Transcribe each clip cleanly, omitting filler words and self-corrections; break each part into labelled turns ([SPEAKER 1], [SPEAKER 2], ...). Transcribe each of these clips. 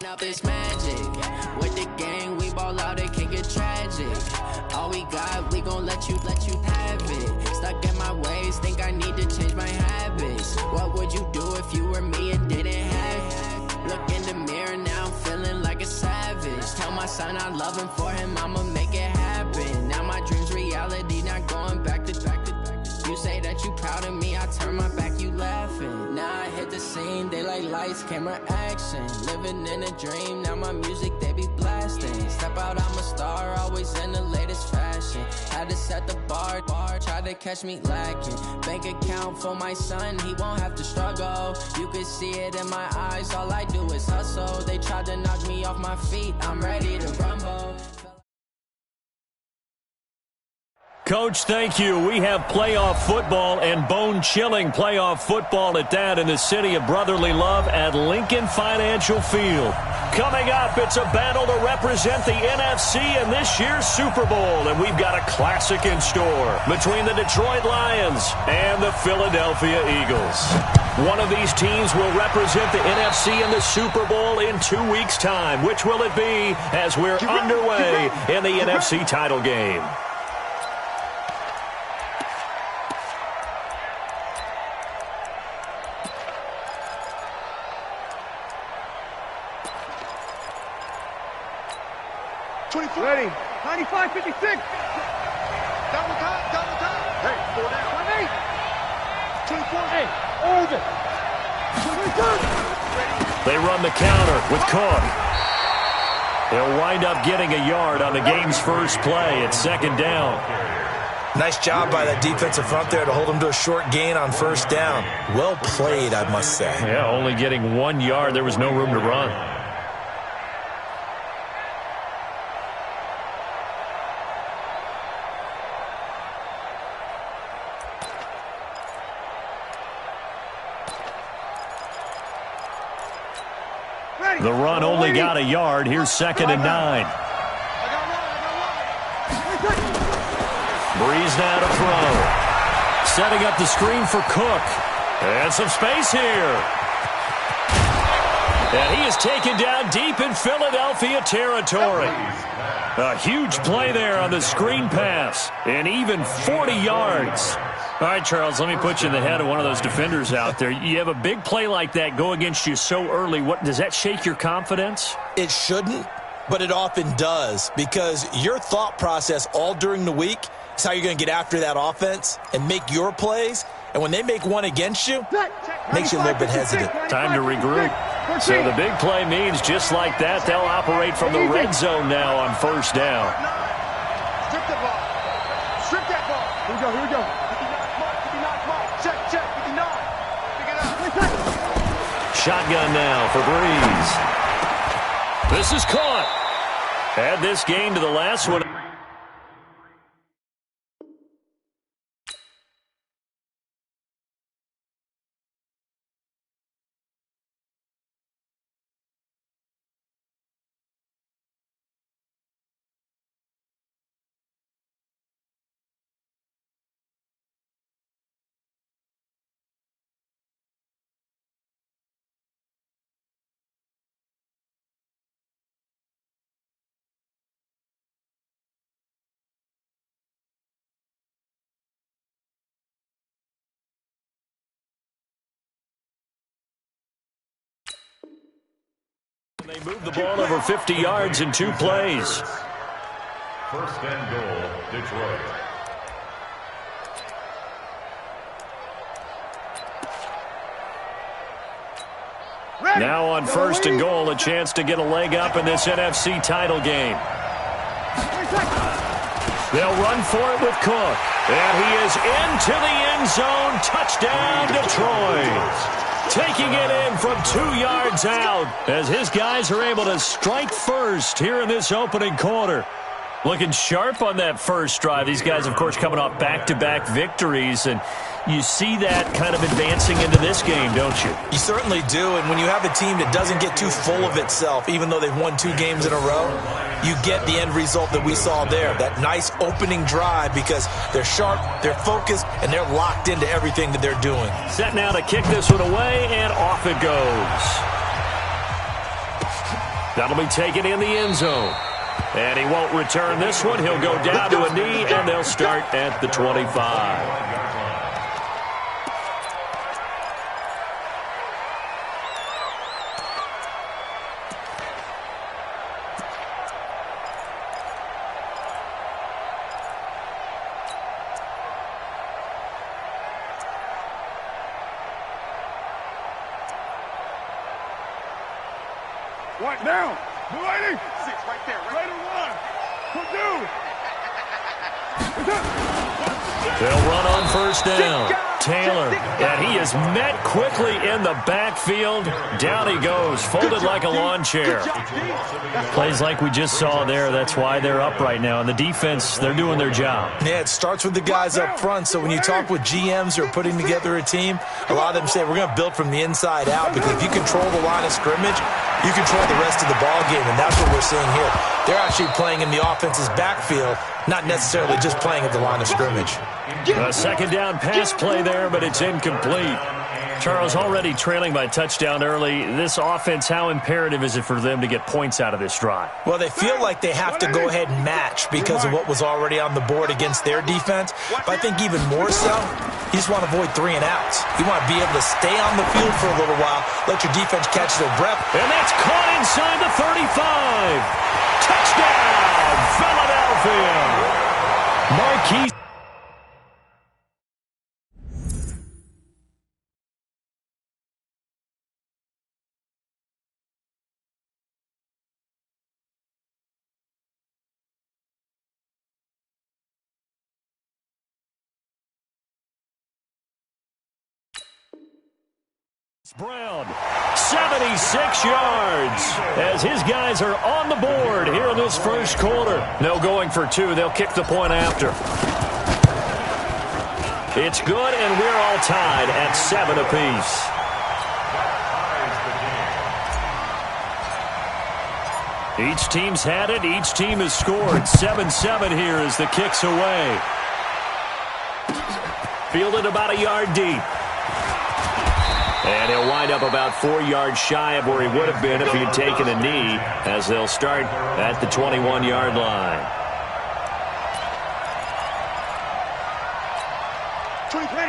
[SPEAKER 1] Up this magic. With the gang, we ball out, it can get tragic. All we got, we gon' let you have it. Stuck in my ways, think I need to change my habits. What would you do if you were me and didn't have it? Look in the mirror, now I'm feeling like a savage. Tell my son I love him, for him I'ma make it happen. Now my dream's reality, not going back to. You say that you proud of me, I turn my back, you laughing. Now I hit the scene, they like lights, camera, action. Living in a dream, now my music, they be blasting. Step out, I'm a star, always in the latest fashion. Had to set the bar, try to catch me lacking. Bank account for my son, he won't have to struggle. You can see it in my eyes, all I do is hustle. They tried to knock me off my feet, I'm ready to rumble.
[SPEAKER 2] Coach, thank you. We have playoff football and bone-chilling playoff football at that in the city of brotherly love at Lincoln Financial Field. Coming up, it's a battle to represent the NFC in this year's Super Bowl, and we've got a classic in store between the Detroit Lions and the Philadelphia Eagles. One of these teams will represent the NFC in the Super Bowl in 2 weeks' time. Which will it be as we're underway in the NFC title game?
[SPEAKER 3] Ready. 95, 56. Double time. Hey, 4 down. 28. 24. Hey, over. 22.
[SPEAKER 2] They run the counter with Cook. They'll wind up getting a yard on the game's first play at second down.
[SPEAKER 4] Nice job by that defensive front there to hold them to a short gain on first down. Well played, I must say.
[SPEAKER 2] Yeah, only getting 1 yard. There was no room to run. The run only got a yard. Here's 2nd and 9. Breeze now to throw. Setting up the screen for Cook. And some space here. And he is taken down deep in Philadelphia territory. A huge play there on the screen pass. And even 40 yards. All right, Charles, let me put you in the head of one of those defenders out there. You have a big play like that go against you so early. What does that shake your confidence?
[SPEAKER 4] It shouldn't, but it often does, because your thought process all during the week is how you're going to get after that offense and make your plays. And when they make one against you, it makes you a little bit hesitant.
[SPEAKER 2] Time to regroup. So the big play means just like that, they'll operate from the red zone now on first down.
[SPEAKER 3] Strip the ball. Strip that ball. Here we go. Check. 59.
[SPEAKER 2] Shotgun now for Breeze. This is caught. Add this game to the last one. They move the ball over 50 yards in 2 plays.
[SPEAKER 5] First and goal, Detroit.
[SPEAKER 2] Now on first and goal, a chance to get a leg up in this NFC title game. They'll run for it with Cook. And he is into the end zone. Touchdown, Detroit. Taking it in from 2 yards out as his guys are able to strike first here in this opening quarter. Looking sharp on that first drive. These guys, of course, coming off back-to-back victories, and you see that kind of advancing into this game, don't you?
[SPEAKER 4] You certainly do, and when you have a team that doesn't get too full of itself, even though they've won 2 games in a row, you get the end result that we saw there, that nice opening drive, because they're sharp, they're focused, and they're locked into everything that they're doing.
[SPEAKER 2] Set now to kick this one away, and off it goes. That'll be taken in the end zone. And he won't return this one. He'll go down to a knee, and they'll start at the 25.
[SPEAKER 3] Right now. Blue 80. 6 right there. Right on one.
[SPEAKER 2] They'll run on first down. Taylor, and he is met quickly in the backfield. Down he goes, folded like a lawn chair. Plays like we just saw there. That's why they're up right now. And the defense, they're doing their job.
[SPEAKER 4] Yeah, it starts with the guys up front. So when you talk with GMs who are putting together a team, a lot of them say we're going to build from the inside out, because if you control the line of scrimmage, you control the rest of the ball game, and that's what we're seeing here. They're actually playing in the offense's backfield, not necessarily just playing at the line of scrimmage.
[SPEAKER 2] A second down pass play there, but it's incomplete. Charles, already trailing by touchdown early. This offense, how imperative is it for them to get points out of this drive?
[SPEAKER 4] Well, they feel like they have to go ahead and match because of what was already on the board against their defense. But I think even more so, you just want to avoid 3 and outs. You want to be able to stay on the field for a little while, let your defense catch their breath.
[SPEAKER 2] And that's caught inside the 35. Touchdown, Philadelphia. Marquise. Brown, 76 yards as his guys are on the board here in this first quarter. No going for 2. They'll kick the point after. It's good, and we're all tied at 7 apiece. Each team's had it. Each team has scored. 7-7 here as the kick's away. Fielded about a yard deep. And he'll wind up about 4 yards shy of where he would have been if he had taken a knee, as they'll start at the 21-yard line.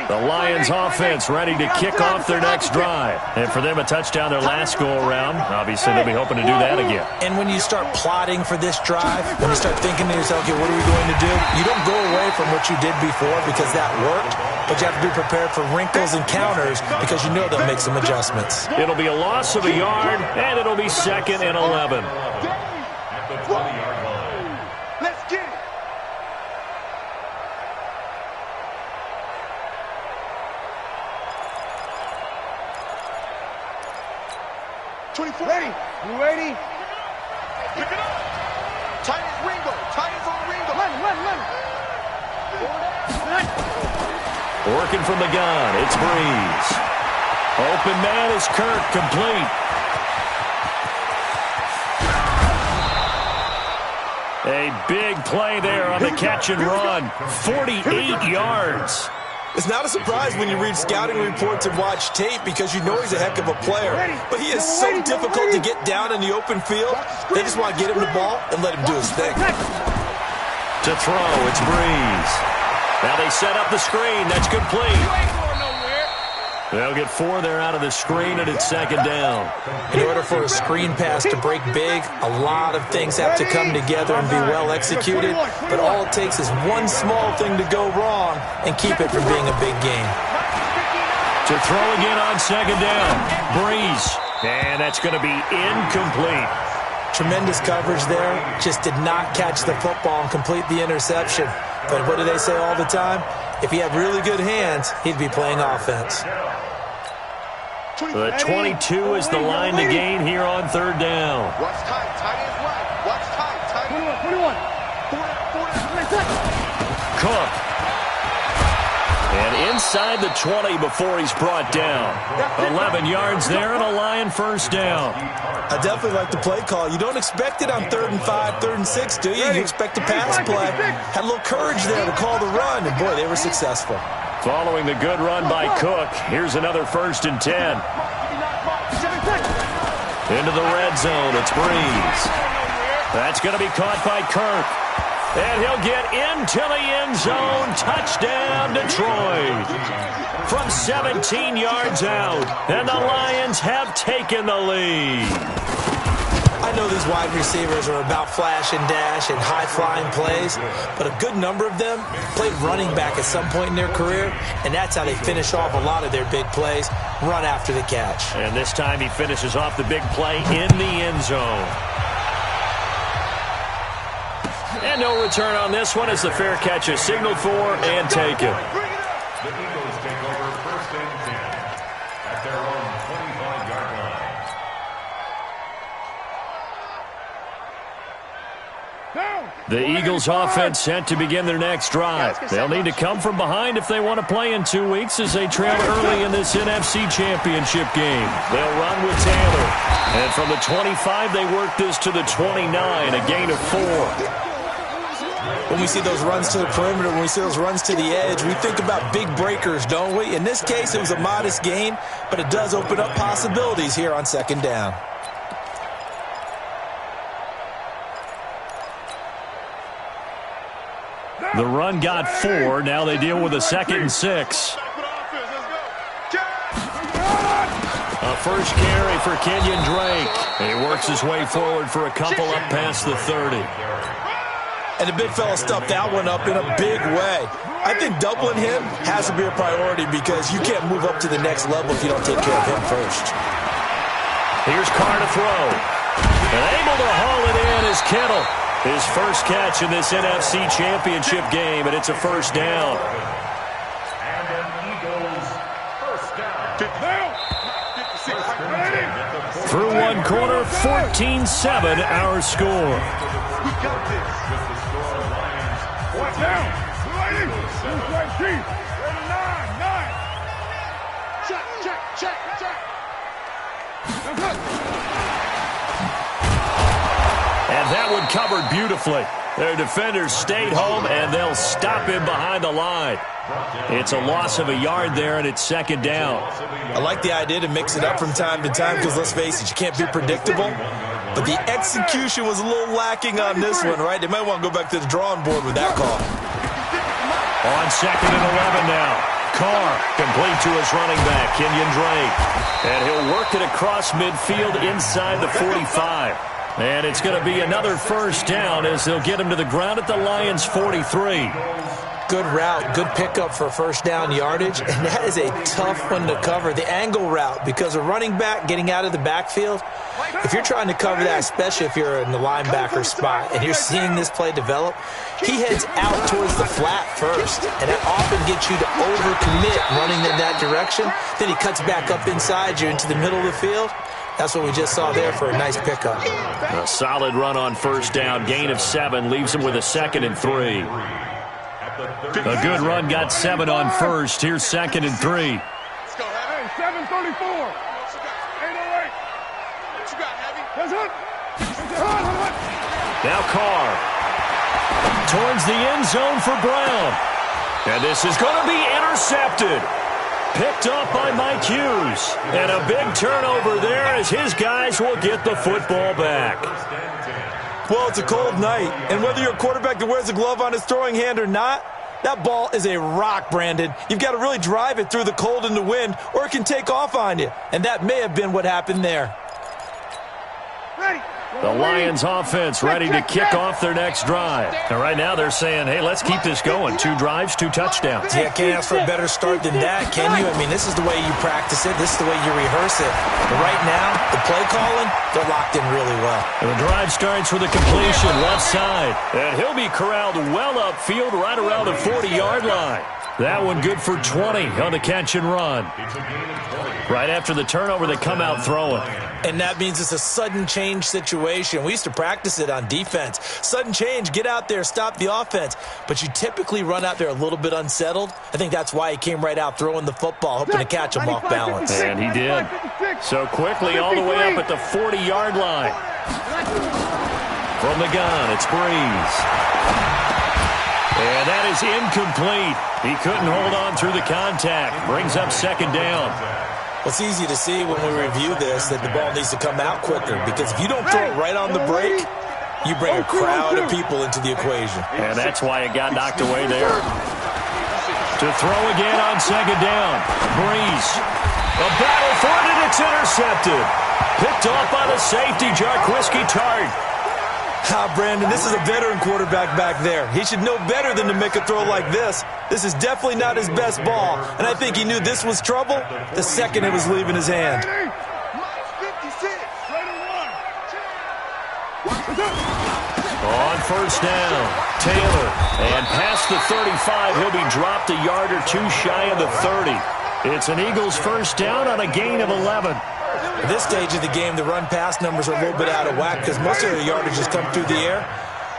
[SPEAKER 2] The Lions offense ready to kick off their next drive. And for them, a touchdown their last go-around. Obviously, they'll be hoping to do that again.
[SPEAKER 4] And when you start plotting for this drive, when you start thinking to yourself, okay, what are we going to do? You don't go away from what you did before because that worked, but you have to be prepared for wrinkles and counters because you know they'll make some adjustments.
[SPEAKER 2] It'll be a loss of a yard, and it'll be 2nd and 11.
[SPEAKER 5] At the 20-yard line.
[SPEAKER 3] Let's get it. Ready. You ready? Pick it up. Tight as Ringo. Tight as on Ringo. Run.
[SPEAKER 2] Working from the gun, it's Breeze. Open man is Kirk, complete. A big play there on the catch and run. 48 yards.
[SPEAKER 4] It's not a surprise when you read scouting reports and watch tape because you know he's a heck of a player. But he is so difficult to get down in the open field. They just want to get him the ball and let him do his thing.
[SPEAKER 2] To throw, it's Breeze. Now they set up the screen. That's complete. They'll get 4 there out of the screen, and it's 2nd down.
[SPEAKER 4] In order for a screen pass to break big, a lot of things have to come together and be well executed. But all it takes is one small thing to go wrong and keep it from being a big game.
[SPEAKER 2] To throw again on 2nd down. Breeze. And that's going to be incomplete.
[SPEAKER 4] Tremendous coverage there. Just did not catch the football and complete the interception. But what do they say all the time? If he had really good hands, he'd be playing offense.
[SPEAKER 2] The 22 is the line to gain here on 3rd down.
[SPEAKER 3] Watch tight. Tight is right. Watch tight. Tight. 21.
[SPEAKER 2] Cook. And inside the 20 before he's brought down. 11 yards there and a Lion first down.
[SPEAKER 4] I definitely like the play call. You don't expect it on 3rd and 5, 3rd and 6, do you? You expect a pass play. Had a little courage there to call the run, and boy, they were successful.
[SPEAKER 2] Following the good run by Cook, here's another 1st and 10. Into the red zone, it's Breeze. That's going to be caught by Kirk. And he'll get into the end zone. Touchdown, Detroit. From 17 yards out. And the Lions have taken the lead.
[SPEAKER 4] I know these wide receivers are about flash and dash and high-flying plays, but a good number of them played running back at some point in their career, and that's how they finish off a lot of their big plays, run after the catch.
[SPEAKER 2] And this time he finishes off the big play in the end zone. And no return on this one as the fair catch is signaled for and taken.
[SPEAKER 5] The Eagles take over 1st and 10 at their own 25-yard line.
[SPEAKER 2] The Eagles offense set to begin their next drive. They'll need to come from behind if they want to play in 2 weeks as they trail early in this NFC Championship game. They'll run with Taylor. And from the 25, they work this to the 29, a gain of 4.
[SPEAKER 4] When we see those runs to the perimeter, when we see those runs to the edge, we think about big breakers, don't we? In this case, it was a modest gain, but it does open up possibilities here on 2nd down.
[SPEAKER 2] The run got 4. Now they deal with a 2nd and 6. A first carry for Kenyon Drake. He works his way forward for a couple up past the 30.
[SPEAKER 4] And the big fella stuffed that one up in a big way. I think doubling him has to be a priority because you can't move up to the next level if you don't take care of him first.
[SPEAKER 2] Here's Carr to throw. And able to haul it in is Kittle. His first catch in this NFC Championship game, and it's a first down.
[SPEAKER 5] And an Eagles first down.
[SPEAKER 2] Through one quarter, 14-7 our score.
[SPEAKER 3] We got this. Watch out. Ready, 9. Check.
[SPEAKER 2] And that one covered beautifully. Their defenders stayed home, and they'll stop him behind the line. It's a loss of a yard there, and it's 2nd down.
[SPEAKER 4] I like the idea to mix it up from time to time because, let's face it, you can't be predictable. But the execution was a little lacking on this one, right? They might want to go back to the drawing board with that call.
[SPEAKER 2] On 2nd and 11 now. Carr complete to his running back, Kenyon Drake. And he'll work it across midfield inside the 45. And it's going to be another first down as they'll get him to the ground at the Lions' 43.
[SPEAKER 4] Good route, good pickup for first down yardage, and that is a tough one to cover, the angle route, because a running back getting out of the backfield, if you're trying to cover that, especially if you're in the linebacker spot and you're seeing this play develop, he heads out towards the flat first, and that often gets you to overcommit running in that direction. Then he cuts back up inside you into the middle of the field. That's what we just saw there for a nice pickup.
[SPEAKER 2] A solid run on first down, gain of 7, leaves him with a 2nd and 3. A good run got 7 on first. Here's 2nd and 3.
[SPEAKER 3] Let's go, Heavy. 734. 808. What you got, Heavy?
[SPEAKER 2] Now Carr. Towards the end zone for Brown. And this is going to be intercepted. Picked up by Mike Hughes. And a big turnover there as his guys will get the football back.
[SPEAKER 4] Well, it's a cold night, and whether you're a quarterback that wears a glove on his throwing hand or not, that ball is a rock, Brandon. You've got to really drive it through the cold and the wind, or it can take off on you. And that may have been what happened there.
[SPEAKER 3] Ready.
[SPEAKER 2] The Lions offense ready to kick off their next drive. And right now they're saying, hey, let's keep this going. 2 drives, 2 touchdowns.
[SPEAKER 4] Yeah, can't ask for a better start than that, can you? I mean, this is the way you practice it. This is the way you rehearse it. But right now, the play calling, they're locked in really well.
[SPEAKER 2] And the drive starts with a completion left side. And he'll be corralled well upfield right around the 40-yard line. That one good for 20 on the catch and run. Right after the turnover, they come out throwing.
[SPEAKER 4] And that means it's a sudden change situation. We used to practice it on defense. Sudden change, get out there, stop the offense. But you typically run out there a little bit unsettled. I think that's why he came right out throwing the football, hoping to catch him off balance.
[SPEAKER 2] And he did. So quickly all the way up at the 40-yard line. From the gun, it's Breeze. And that is incomplete. He couldn't hold on through the contact. Brings up second down.
[SPEAKER 4] Well, it's easy to see when we review this that the ball needs to come out quicker, because if you don't throw it right on the break, you bring a crowd of people into the equation.
[SPEAKER 2] And that's why it got knocked away there. To throw again on second down. Breeze. A battle for it, and it's intercepted. Picked off by the safety, Jarquiski Tart.
[SPEAKER 4] Brandon, this is a veteran quarterback back there. He should know better than to make a throw like this. This is definitely not his best ball, and I think he knew this was trouble the second it was leaving his hand.
[SPEAKER 2] On first down, Taylor. And past the 35, he'll be dropped a yard or two shy of the 30. It's an Eagles first down on a gain of 11.
[SPEAKER 4] At this stage of the game, the run-pass numbers are a little bit out of whack because most of the yardages come through the air.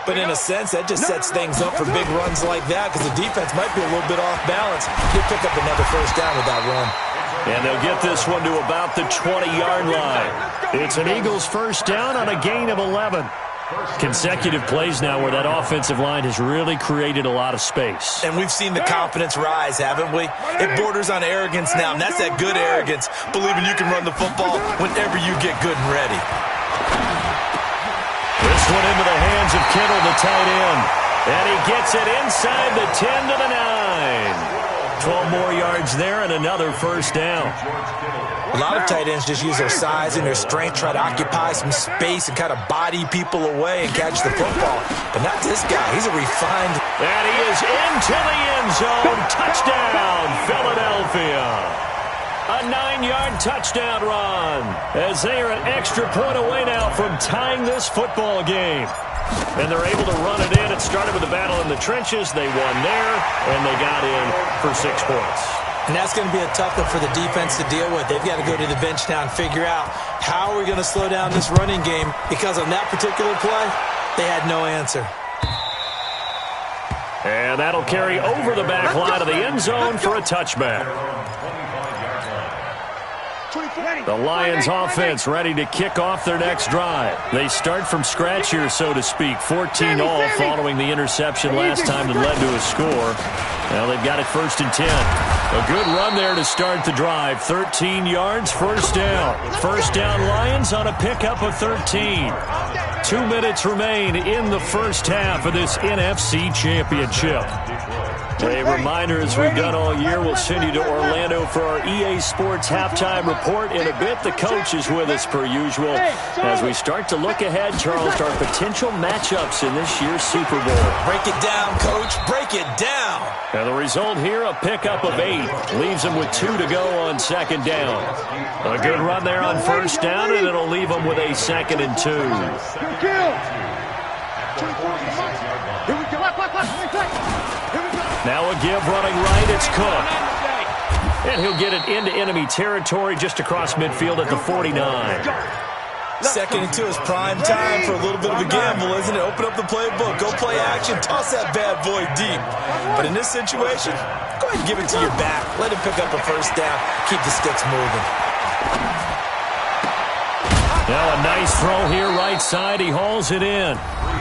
[SPEAKER 4] But in a sense, that just sets things up for big runs like that because the defense might be a little bit off balance. He'll pick up another first down with that run.
[SPEAKER 2] And they'll get this one to about the 20-yard line. It's an Eagles first down on a gain of 11. Consecutive plays now where that offensive line has really created a lot of space.
[SPEAKER 4] And we've seen the confidence rise, haven't we? It borders on arrogance now, and that's that good arrogance, believing you can run the football whenever you get good and ready.
[SPEAKER 2] This one into the hands of Kittle, the tight end. And he gets it inside the 10 to the 9. 12 more yards there and another first down.
[SPEAKER 4] A lot of tight ends just use their size and their strength, try to occupy some space and kind of body people away and catch the football. But not this guy. He's a refined...
[SPEAKER 2] And he is into the end zone. Touchdown, Philadelphia. A 9-yard touchdown run as they are an extra point away now from tying this football game. And they're able to run it in. It started with a battle in the trenches. They won there, and they got in for 6 points.
[SPEAKER 4] And that's going to be a tough one for the defense to deal with. They've got to go to the bench now and figure out how are we going to slow down this running game, because on that particular play, they had no answer.
[SPEAKER 2] And that'll carry over the back line of the end zone for a touchback. The Lions offense ready to kick off their next drive. They start from scratch here, so to speak. 14 all following the interception last time that led to a score. Now they've got it first and 10. A good run there to start the drive. 13 yards, first down. First down Lions on a pickup of 13. 2 minutes remain in the first half of this NFC Championship. A reminder, as we've done all year, we'll send you to Orlando for our EA Sports halftime report. In a bit, the coach is with us per usual as we start to look ahead, Charles, to our potential matchups in this year's Super Bowl.
[SPEAKER 4] Break it down, Coach. Break it down.
[SPEAKER 2] And the result here, a pickup of 8. Leaves them with 2 to go on second down. A good run there on first down, and it'll leave them with a 2nd and 2. Now a give running right, it's Cook. And he'll get it into enemy territory just across midfield at the 49.
[SPEAKER 4] 2nd and 2 is prime time for a little bit of a gamble, isn't it? Open up the playbook, go play action, toss that bad boy deep. But in this situation, go ahead and give it to your back. Let him pick up a first down, keep the sticks moving.
[SPEAKER 2] Now a nice throw here, right side. He hauls it in.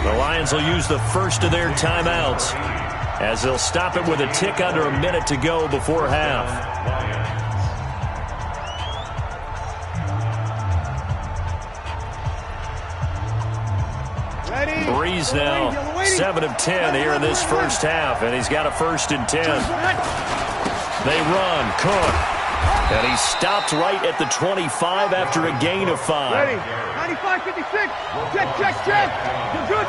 [SPEAKER 2] The Lions will use the first of their timeouts, as they'll stop it with a tick under a minute to go before half. Breeze now 7 of 10 here in this first half, and he's got a 1st and 10. They run, Cook, and he's stopped right at the 25 after a gain of 5.
[SPEAKER 3] Ready. 95, 56. Check. You're good.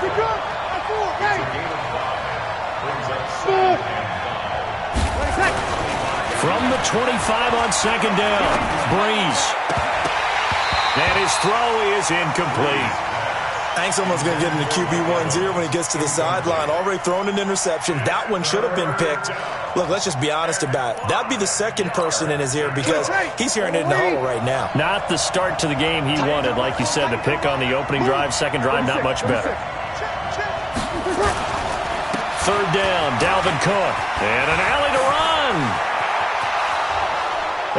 [SPEAKER 3] Ready.
[SPEAKER 2] From the 25 on second down, Breeze. And his throw is incomplete.
[SPEAKER 4] Hank's almost going to get into QB1-0 when he gets to the sideline. Already thrown an interception. That one should have been picked. Look, let's just be honest about it. That'd be the second person in his ear because he's hearing it in the huddle right now.
[SPEAKER 2] Not the start to the game he wanted. Like you said, the pick on the opening drive, second drive, not much better. Third down, Dalvin Cook. And an alley to run.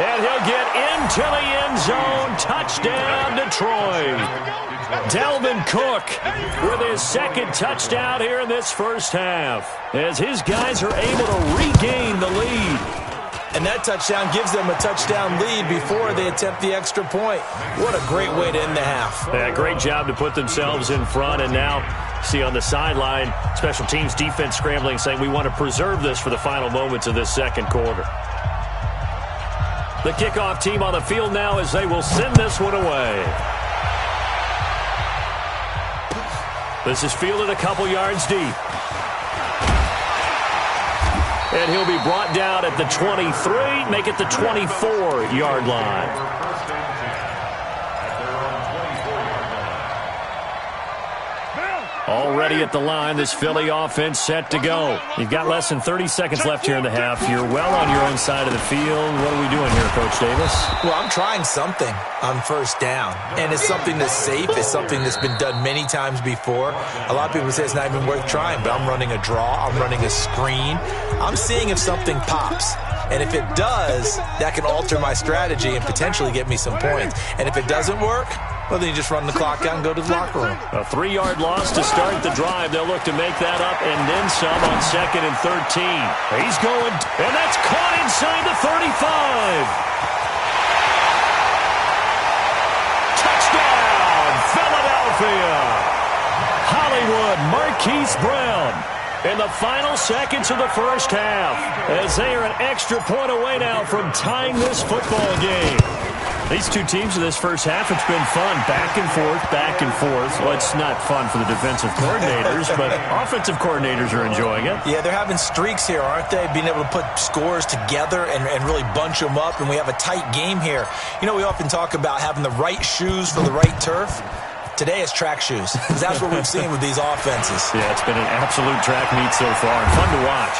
[SPEAKER 2] And he'll get into the end zone. Touchdown, Detroit. Dalvin Cook with his second touchdown here in this first half as his guys are able to regain the lead.
[SPEAKER 4] And that touchdown gives them a touchdown lead before they attempt the extra point. What a great way to end the half.
[SPEAKER 2] Yeah, great job to put themselves in front. And now, see on the sideline, special teams defense scrambling, saying we want to preserve this for the final moments of this second quarter. The kickoff team on the field now as they will send this one away. This is fielded a couple yards deep. And he'll be brought down at the 23, make it the 24-yard line. Already at the line, this Philly offense set to go. You've got less than 30 seconds left here in the half. You're well on your own side of the field. What are we doing here, Coach Davis?
[SPEAKER 4] Well, I'm trying something on first down, and it's something that's safe. It's something that's been done many times before. A lot of people say it's not even worth trying, but I'm running a draw. I'm running a screen. I'm seeing if something pops. And if it does, that can alter my strategy and potentially get me some points. And if it doesn't work, well, then you just run the clock out and go to the locker room.
[SPEAKER 2] A 3-yard loss to start the drive. They'll look to make that up and then some on 2nd and 13. He's going, and that's caught inside the 35. Touchdown, Philadelphia. Hollywood Marquise Brown in the final seconds of the first half as they are an extra point away now from tying this football game. These two teams in this first half, it's been fun. Back and forth, back and forth. Well, it's not fun for the defensive coordinators, but offensive coordinators are enjoying it.
[SPEAKER 4] Yeah, they're having streaks here, aren't they? Being able to put scores together and really bunch them up, and we have a tight game here. You know, we often talk about having the right shoes for the right turf. Today it's track shoes. That's what we've seen with these offenses.
[SPEAKER 2] Yeah, it's been an absolute track meet so far and fun to watch.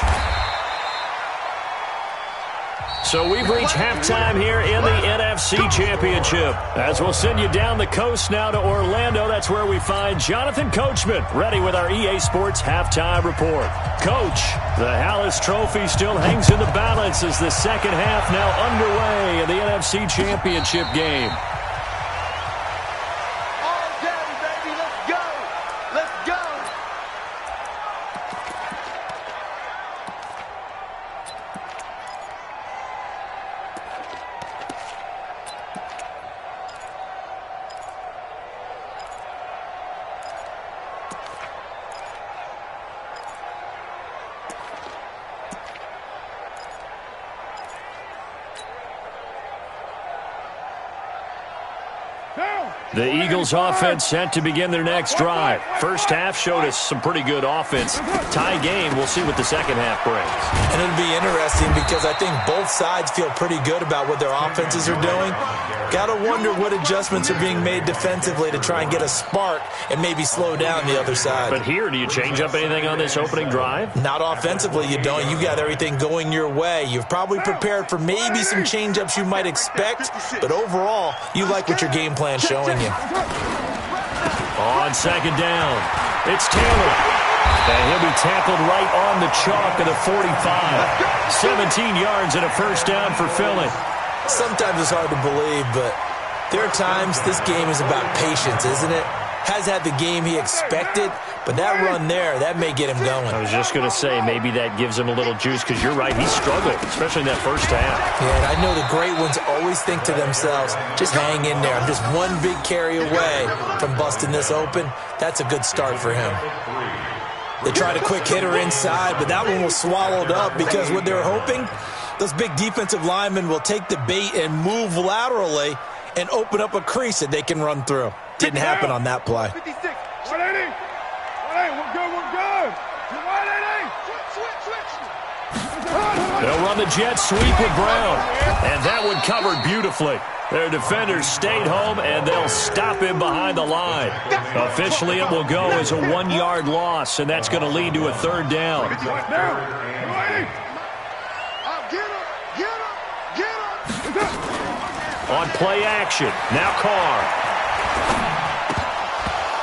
[SPEAKER 2] So we've reached halftime here in the NFC Championship. As we'll send you down the coast now to Orlando, that's where we find Jonathan Coachman, ready with our EA Sports Halftime Report. Coach, the Hallis Trophy still hangs in the balance as the second half now underway in the NFC Championship game. The Eagles offense set to begin their next drive. First half showed us some pretty good offense. Tie game, we'll see what the second half brings.
[SPEAKER 4] And it'll be interesting because I think both sides feel pretty good about what their offenses are doing. Got to wonder what adjustments are being made defensively to try and get a spark and maybe slow down the other side.
[SPEAKER 2] But here, do you change up anything on this opening drive?
[SPEAKER 4] Not offensively, you don't. You got everything going your way. You've probably prepared for maybe some change-ups you might expect, but overall, you like what your game plan's showing you.
[SPEAKER 2] On second down, it's Taylor. And he'll be tackled right on the chalk of the 45. 17 yards and a first down for Philly.
[SPEAKER 4] Sometimes it's hard to believe, but there are times this game is about patience, isn't it? Has had the game he expected, but that run there, that may get him going.
[SPEAKER 2] I was just going to say, maybe that gives him a little juice, because you're right, he struggled, especially in that first half.
[SPEAKER 4] Yeah, and I know the great ones always think to themselves, just hang in there. I'm just one big carry away from busting this open. That's a good start for him. They tried a quick hitter inside, but that one was swallowed up because what they were hoping, those big defensive linemen will take the bait and move laterally and open up a crease that they can run through. Didn't happen on that play.
[SPEAKER 3] 56. 180. 180. We're good. We're good. 180. Switch.
[SPEAKER 2] They'll run the jet sweep with Brown. And that one covered beautifully. Their defenders stayed home, and they'll stop him behind the line. Officially, it will go as a 1-yard loss, and that's going to lead to a third down. On play action, now Carr.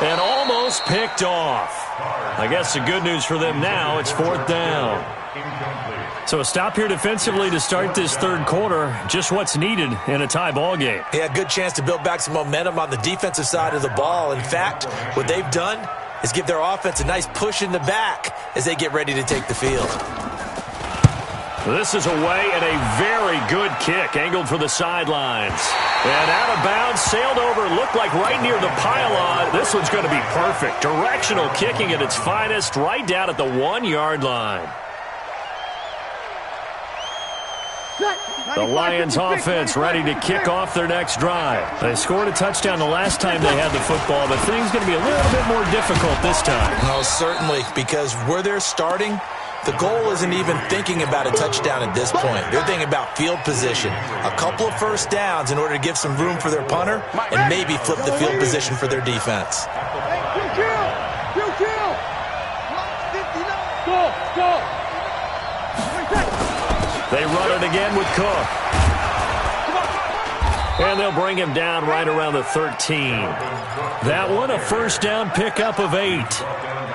[SPEAKER 2] And almost picked off. I guess the good news for them now, it's fourth down. So a stop here defensively to start this third quarter. Just what's needed in a tie ball game.
[SPEAKER 4] Yeah, good chance to build back some momentum on the defensive side of the ball. In fact, what they've done is give their offense a nice push in the back as they get ready to take the field.
[SPEAKER 2] This is away and a very good kick, angled for the sidelines. And out of bounds, sailed over, looked like right near the pylon. This one's going to be perfect. Directional kicking at its finest, right down at the 1-yard line. The Lions offense ready to kick off their next drive. They scored a touchdown the last time they had the football, but things going to be a little bit more difficult this time.
[SPEAKER 4] Oh, certainly, because where they're starting, the goal isn't even thinking about a touchdown at this point. They're thinking about field position. A couple of first downs in order to give some room for their punter and maybe flip the field position for their defense.
[SPEAKER 2] They run it again with Cook. And they'll bring him down right around the 13. That one, a first down pickup of 8.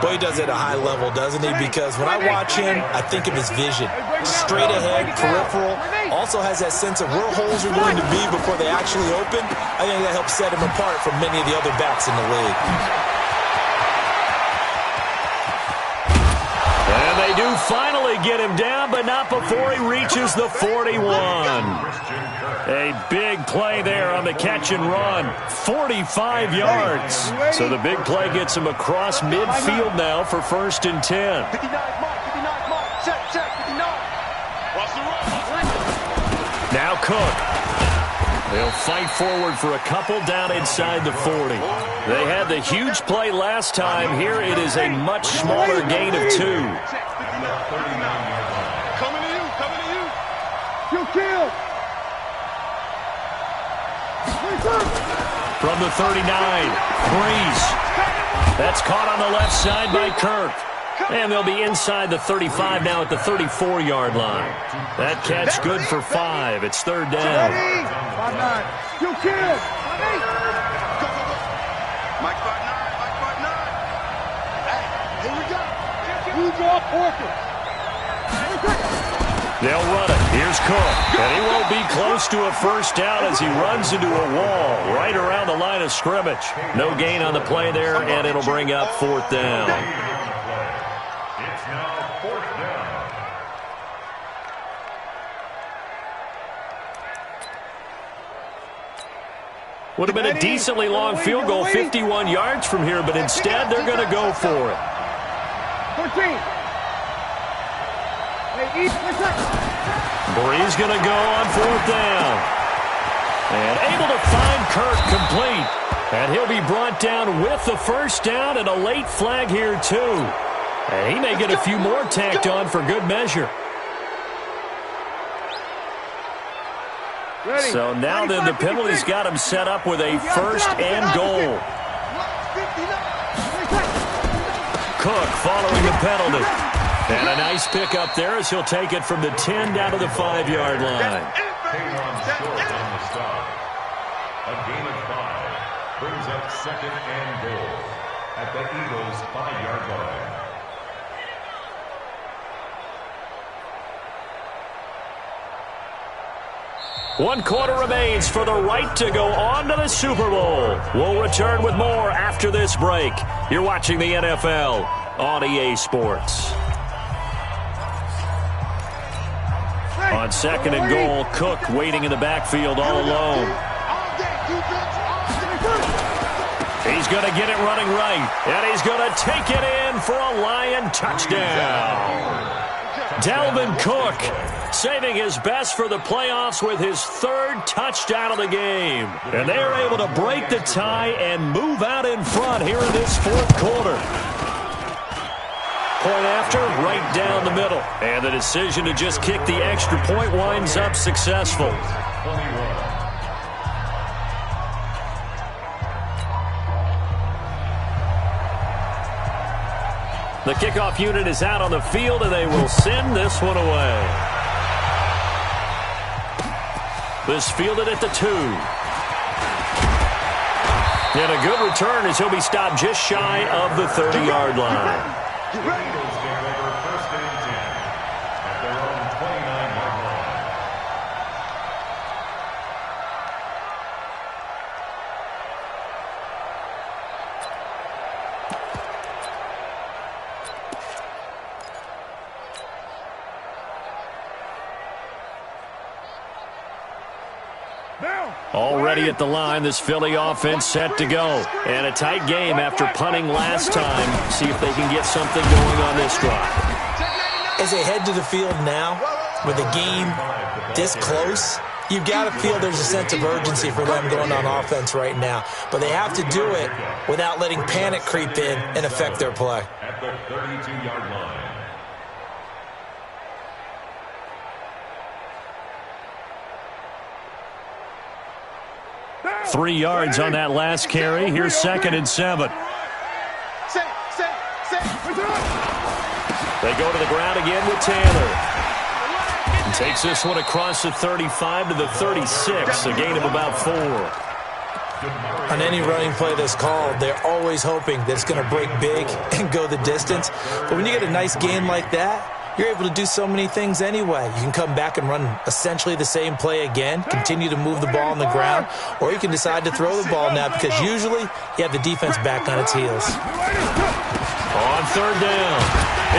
[SPEAKER 4] Boy, he does it at a high level, doesn't he? Because when I watch him, I think of his vision. Straight ahead, peripheral. Also has that sense of where holes are going to be before they actually open. I think that helps set him apart from many of the other backs in the league.
[SPEAKER 2] And they do finally get him down, but not before he reaches the 41. A big play there on the catch and run. 45 yards. So the big play gets him across midfield now for 1st and 10. Now Cook. They'll fight forward for a couple down inside the 40. They had the huge play last time. Here it is a much smaller gain of 2.
[SPEAKER 3] Coming to you. You kill.
[SPEAKER 2] From the 39, Breeze. That's caught on the left side by Kirk. And they'll be inside the 35 now at the 34-yard line. That catch good for 5. It's third down.
[SPEAKER 3] You kill. Mike 5-9. Hey, here we go. Who's off Porter?
[SPEAKER 2] They'll run it. Here's Cook. And he won't be close to a first down as he runs into a wall right around the line of scrimmage. No gain on the play there, and it'll bring up fourth down.
[SPEAKER 5] It's now fourth down.
[SPEAKER 2] Would have been a decently long field goal, 51 yards from here, but instead they're going to go for it.
[SPEAKER 3] 13.
[SPEAKER 2] Breeze going to go on fourth down. And able to find Kirk complete. And he'll be brought down with the first down and a late flag here too. And he may get a few more tacked on for good measure. So now then the penalty's got him set up with a first and goal. Cook following the penalty. And a nice pick up there as he'll take it from the 10 down to the 5-yard line.
[SPEAKER 5] Short on the stop. A gain of 5 brings up second and goal at the Eagles' 5-yard line.
[SPEAKER 2] One quarter remains for the right to go on to the Super Bowl. We'll return with more after this break. You're watching the NFL on EA Sports. On second and goal, Cook waiting in the backfield all alone. He's going to get it running right, and he's going to take it in for a Lion touchdown. Dalvin Cook saving his best for the playoffs with his 3rd touchdown of the game. And they are able to break the tie and move out in front here in this 4th quarter. point after, right down the middle. And the decision to just kick the extra point winds up successful.
[SPEAKER 5] 21.
[SPEAKER 2] The kickoff unit is out on the field, and they will send this one away. This fielded at the 2. And a good return as he'll be stopped just shy of the 30-yard line.
[SPEAKER 5] The Eagles take over 1st and 10 at their own 29-yard line.
[SPEAKER 2] Already at the line, this Philly offense set to go. And a tight game after punting last time. See if they can get something going on this drive.
[SPEAKER 4] As they head to the field now, with the game this close, you've got to feel there's a sense of urgency for them going on offense right now. But they have to do it without letting panic creep in and affect their play.
[SPEAKER 5] At the 32-yard line.
[SPEAKER 2] 3 yards on that last carry. Here's 2nd and 7. They go to the ground again with Taylor. And takes this one across the 35 to the 36, a gain of about 4.
[SPEAKER 4] On any running play that's called, they're always hoping that it's going to break big and go the distance. But when you get a nice gain like that, you're able to do so many things anyway. You can come back and run essentially the same play again, continue to move the ball on the ground, or you can decide to throw the ball now because usually you have the defense back on its heels.
[SPEAKER 2] On 3rd down,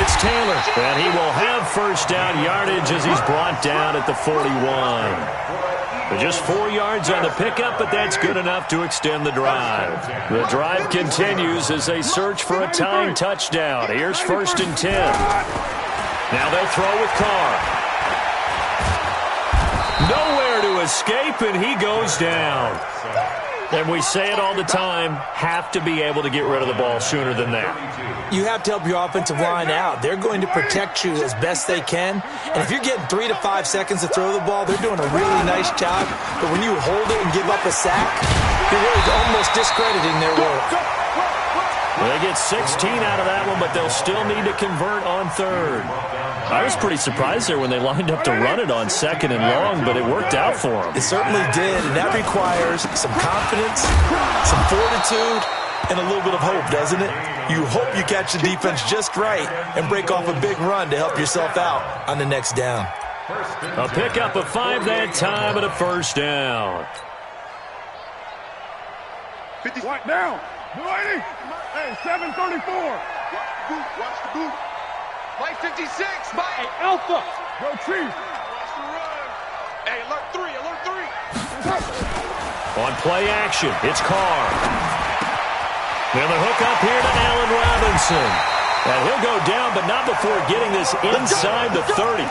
[SPEAKER 2] it's Taylor, and he will have 1st down yardage as he's brought down at the 41. But just 4 yards on the pickup, but that's good enough to extend the drive. The drive continues as they search for a tying touchdown. Here's 1st and 10. Now they'll throw with Carr. Nowhere to escape, and he goes down. And we say it all the time, have to be able to get rid of the ball sooner than that.
[SPEAKER 4] You have to help your offensive line out. They're going to protect you as best they can. And if you're getting 3 to 5 seconds to throw the ball, they're doing a really nice job. But when you hold it and give up a sack, you're really almost discrediting their work.
[SPEAKER 2] They get 16 out of that one, but they'll still need to convert on 3rd. I was pretty surprised there when they lined up to run it on 2nd and long, but it worked out for them.
[SPEAKER 4] It certainly did, and that requires some confidence, some fortitude, and a little bit of hope, doesn't it? You hope you catch the defense just right and break off a big run to help yourself out on the next down.
[SPEAKER 2] A pickup of 5 that time and a 1st down.
[SPEAKER 3] 50 down. Hey, 734. Watch the boot. Mike 56. Mike. Hey, Alpha. Go Chief. Watch the run. Hey, alert 3. Alert 3.
[SPEAKER 2] On play action, it's Carr. And the hook up here to Allen Robinson. And he'll go down, but not before getting this inside the 30.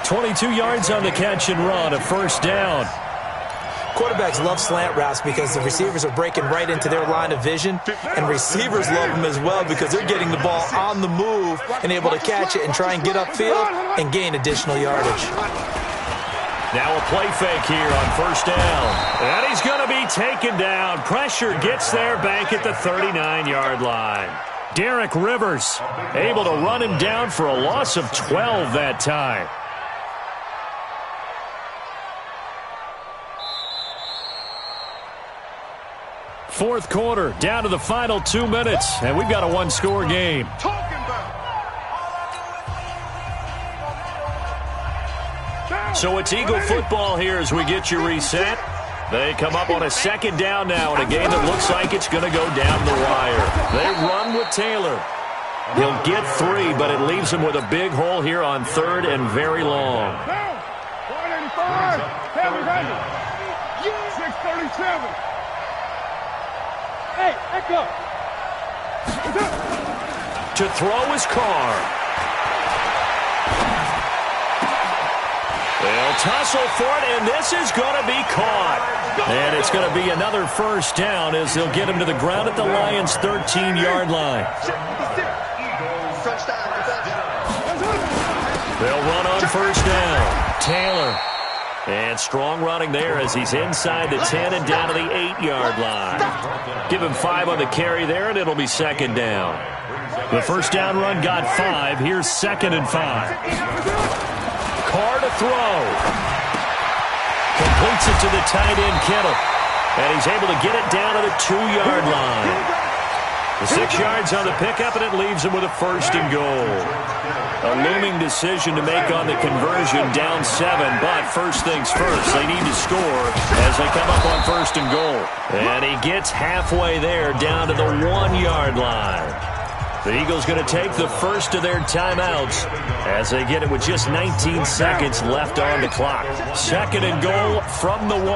[SPEAKER 2] 22 yards on the catch and run, a 1st down.
[SPEAKER 4] Quarterbacks love slant routes because the receivers are breaking right into their line of vision, and receivers love them as well because they're getting the ball on the move and able to catch it and try and get upfield and gain additional yardage.
[SPEAKER 2] Now a play fake here on 1st down. And he's going to be taken down. Pressure gets there back at the 39-yard line. Derek Rivers able to run him down for a loss of 12 that time. Fourth quarter, down to the final 2 minutes, and we've got a one-score game. So it's Eagle football here as we get you reset. They come up on a 2nd down now in a game that looks like it's going to go down the wire. They run with Taylor. He'll get 3, but it leaves him with a big hole here on 3rd and very long.
[SPEAKER 3] 185, 637. Hey, echo.
[SPEAKER 2] To throw is Carr. They'll tussle for it, and this is going to be caught. And it's going to be another 1st down as they'll get him to the ground at the Lions' 13-yard line. first down. Taylor. And strong running there as he's inside the 10 and down to the 8-yard line. Give him 5 on the carry there, and it'll be second down. The first down run got 5. Here's 2nd and 5. Carr to throw. Completes it to the tight end, Kittle. And he's able to get it down to the 2-yard line. The 6 yards on the pickup, and it leaves him with a first and goal. A looming decision to make on the conversion, down 7, but first things first, they need to score as they come up on first and goal. And he gets halfway there, down to the 1-yard line. The Eagles going to take the first of their timeouts as they get it with just 19 seconds left on the clock. 2nd and goal from the 1.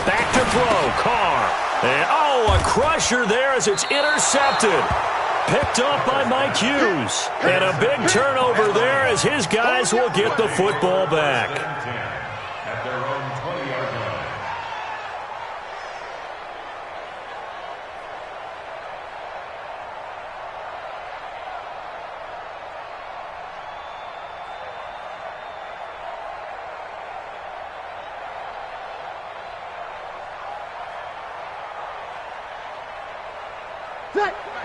[SPEAKER 2] Back to throw, Carr. And, a crusher there as it's intercepted. Picked off by Mike Hughes. And a big turnover there as his guys will get the football back.
[SPEAKER 5] At their own 20-yard line.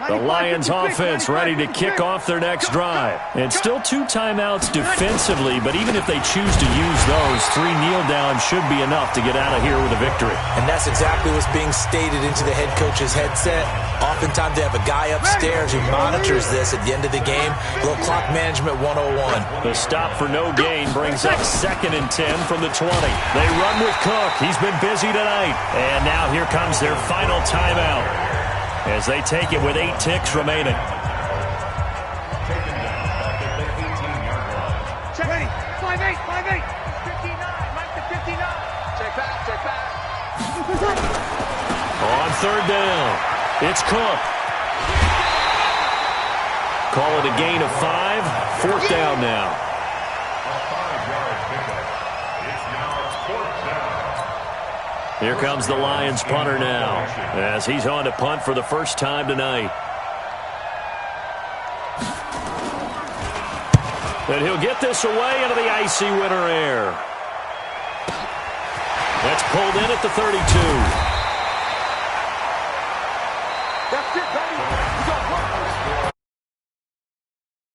[SPEAKER 2] The Lions offense ready to kick off their next drive. And still 2 timeouts defensively, but even if they choose to use those, 3 kneel downs should be enough to get out of here with a victory.
[SPEAKER 4] And that's exactly what's being stated into the head coach's headset. Oftentimes they have a guy upstairs who monitors this at the end of the game. Little clock management 101.
[SPEAKER 2] The stop for no gain brings up 2nd and 10 from the 20. They run with Cook. He's been busy tonight. And now here comes their final timeout as they take it with 8 ticks remaining.
[SPEAKER 5] Taken down at the 18-yard line.
[SPEAKER 3] Check. 5-8, 5-8. 59, Mike to 59. Check back.
[SPEAKER 2] On 3rd down, it's Cook. Call it a gain of 5. 4th down now.
[SPEAKER 5] A 5-yard pickup. It's now 4th down.
[SPEAKER 2] Here comes the Lions punter now as he's on to punt for the first time tonight. And he'll get this away into the icy winter air. That's pulled in at the 32.